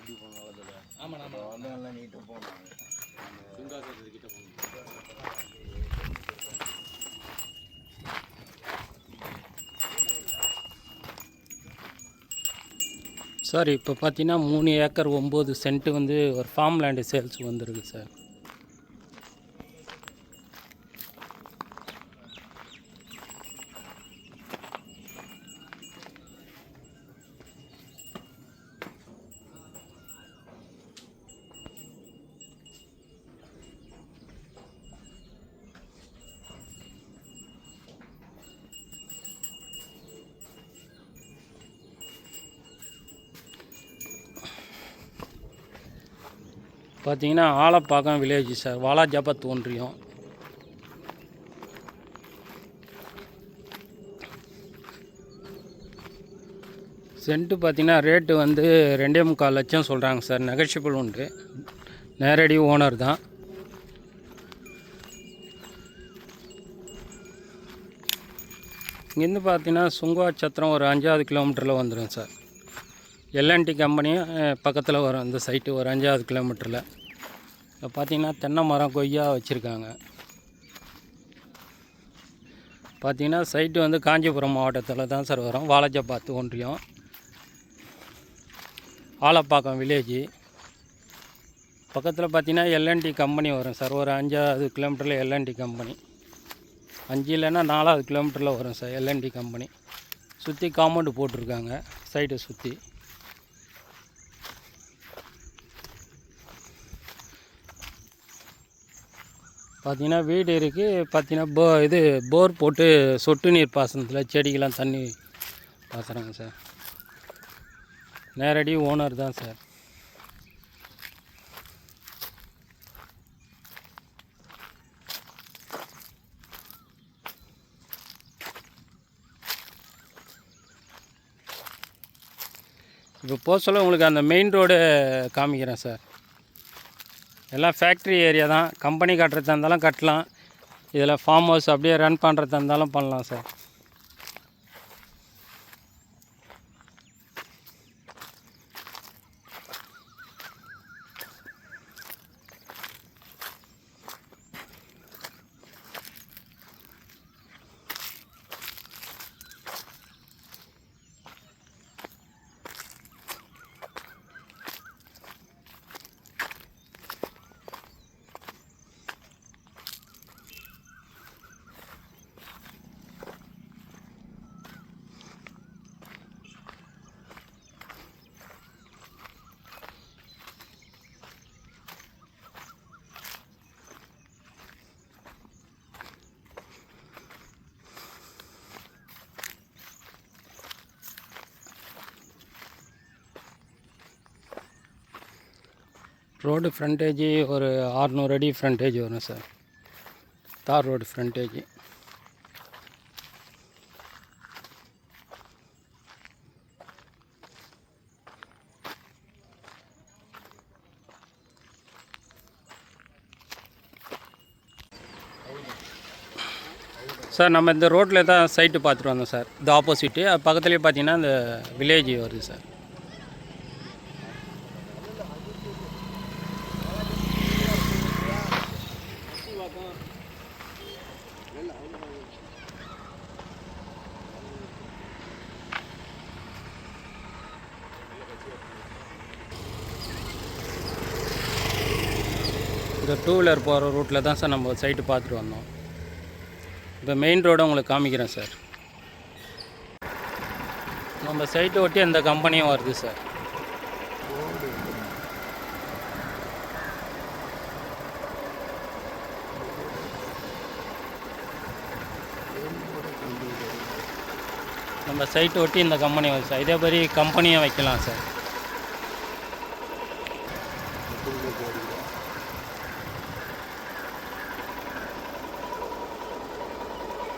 எப்படி போனாலும் அதில் ஆமாண்ணா இப்போ வந்து நல்லா நீட்டாக போனாங்க. சுங்காசத்துக்கிட்ட போகணும். சார் இப்போ பார்த்தீங்கன்னா 3 ஏக்கர் 9 சென்ட் வந்து ஒரு ஃபார்ம் லேண்டு சேல்ஸுக்கு வந்துருக்கு சார். பார்த்தீங்கன்னா ஆலப்பாக்கம் வில்லேஜ் சார், வாலாஜாபாத் ஒன்றியம். சென்ட்டு பார்த்தீங்கன்னா ரேட்டு வந்து 2.25 லட்சம் சொல்கிறாங்க சார். நெகஷியபிள் உண்டு, நேரடி ஓனர் தான். இங்கேருந்து பார்த்தீங்கன்னா சுங்குவாச்சத்திரம் ஒரு 5வது கிலோமீட்டரில் வந்துடும் சார். எல்என்டி கம்பெனியும் பக்கத்தில் வரும் இந்த சைட்டு, ஒரு 5வது கிலோமீட்டரில். இப்போ பார்த்தீங்கன்னா தென்னை மரம் கொய்யா வச்சுருக்காங்க. பார்த்தீங்கன்னா சைட்டு வந்து காஞ்சிபுரம் மாவட்டத்தில் தான் சார் வரும். வாலாஜாபாத் ஒன்றியம், ஆலப்பாக்கம் வில்லேஜ். பக்கத்தில் பார்த்தீங்கன்னா எல்என்டி கம்பெனி வரும் சார். ஒரு 5வது கிலோமீட்டரில் எல்என்டி கம்பெனி, 5 இல்லைன்னா 4வது கிலோமீட்டரில் வரும் சார் எல்என்டி கம்பெனி. சுற்றி காம்பவுண்டு போட்டிருக்காங்க சைட்டை சுற்றி. பார்த்தீங்கன்னா வீடு இருக்குது. பார்த்தீங்கன்னா இது போர் போட்டு சொட்டு நீர் பாசனத்தில் செடிக்கெலாம் தண்ணி பாசுகிறாங்க சார். நேரடி ஓனர் தான் சார். இப்போ போக சொல்ல உங்களுக்கு அந்த மெயின் ரோடு காமிக்கிறேன் சார். எல்லாம் ஃபேக்ட்ரி ஏரியா தான். கம்பெனி கட்டுறதா இருந்தாலும் கட்டலாம், இதில் ஃபார்ம் ஹவுஸ் அப்படியே ரன் பண்ணுறதா இருந்தாலும் பண்ணலாம் சார். ரோடு ஃப்ரண்டேஜ் ஒரு 600 அடி ஃப்ரண்டேஜ் வரும் சார். தார் ரோடு ஃப்ரண்டேஜ். சார் நம்ம இந்த ரோட்டில் தான் சைட்டு பார்த்துட்டு வந்தோம் சார். இது ஆப்போசிட்டு பக்கத்துலேயே பார்த்தீங்கன்னா இந்த வில்லேஜ் வருது சார். இந்த 2 வீலர் போகிற ரூட்டில் தான் சார் நம்ம சைட்டு பார்த்துட்டு வந்தோம். இப்போ மெயின் ரோடை உங்களுக்கு காமிக்கிறேன் சார். நம்ம சைட்டை ஒட்டி அந்த கம்பெனியும் வருது சார். நம்ம சைட்டை ஒட்டி இந்த கம்பெனி வருது சார். இதே மாதிரி கம்பெனியும் வைக்கலாம் சார்.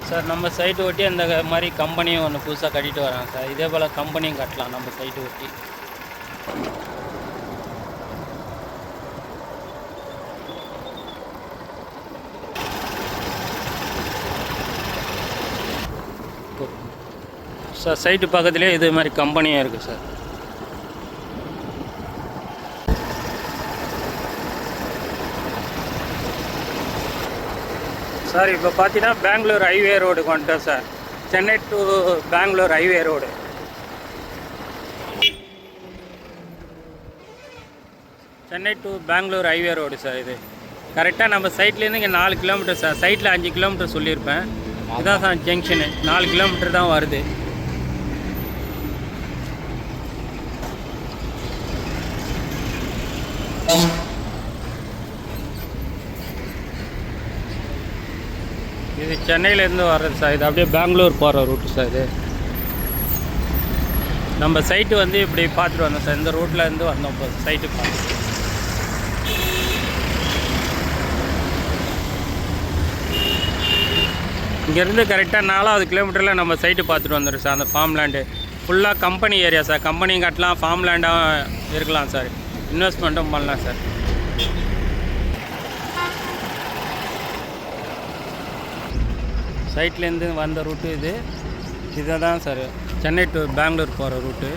சார் நம்ம சைட்டு ஒட்டி அந்த மாதிரி கம்பெனியும் ஒன்று புதுசாக கட்டிட்டு வராங்க சார். இதே போல் கம்பெனியும் கட்டலாம் நம்ம சைட்டு ஒட்டி. சார் சைட்டு பக்கத்துலேயே இது மாதிரி கம்பெனியும் இருக்குது சார். சார் இப்போ பார்த்தீங்கன்னா பெங்களூர் ஹைவே ரோடுக்கு வந்துட்டோம் சார். Chennai to Bangalore highway road. Chennai to Bangalore highway road sir. இது கரெக்டாக நம்ம சைட்லேருந்து இங்கே 4 கிலோமீட்டர் சார். சைட்டில் 5 கிலோமீட்டர் சொல்லியிருப்பேன். இதுதான் சார் ஜங்ஷனு. 4 கிலோமீட்டர் தான் வருது. இது சென்னையிலேருந்து வர்றது சார். இது அப்படியே பெங்களூர் போகிற ரூட்டு சார். இது நம்ம சைட்டு வந்து இப்படி பார்த்துட்டு வந்தோம் சார். இந்த ரூட்டில் இருந்து வந்தோம் இப்போ சைட்டு பார்த்துட்டு. இங்கேருந்து கரெக்டாக 4வது கிலோமீட்டரில் நம்ம சைட்டு பார்த்துட்டு வந்துடும் சார். அந்த ஃபார்ம் லேண்டு ஃபுல்லாக கம்பெனி ஏரியா சார். கம்பெனியும் கட்டலாம், ஃபார்ம் லேண்டாகவும் இருக்கலாம் சார். இன்வெஸ்ட்மெண்ட்டும் பண்ணலாம் சார். சைட்லேருந்து வந்த ரூட்டு இது. இதை தான் சார் சென்னை டு பெங்களூர் போகிற ரூட்டு.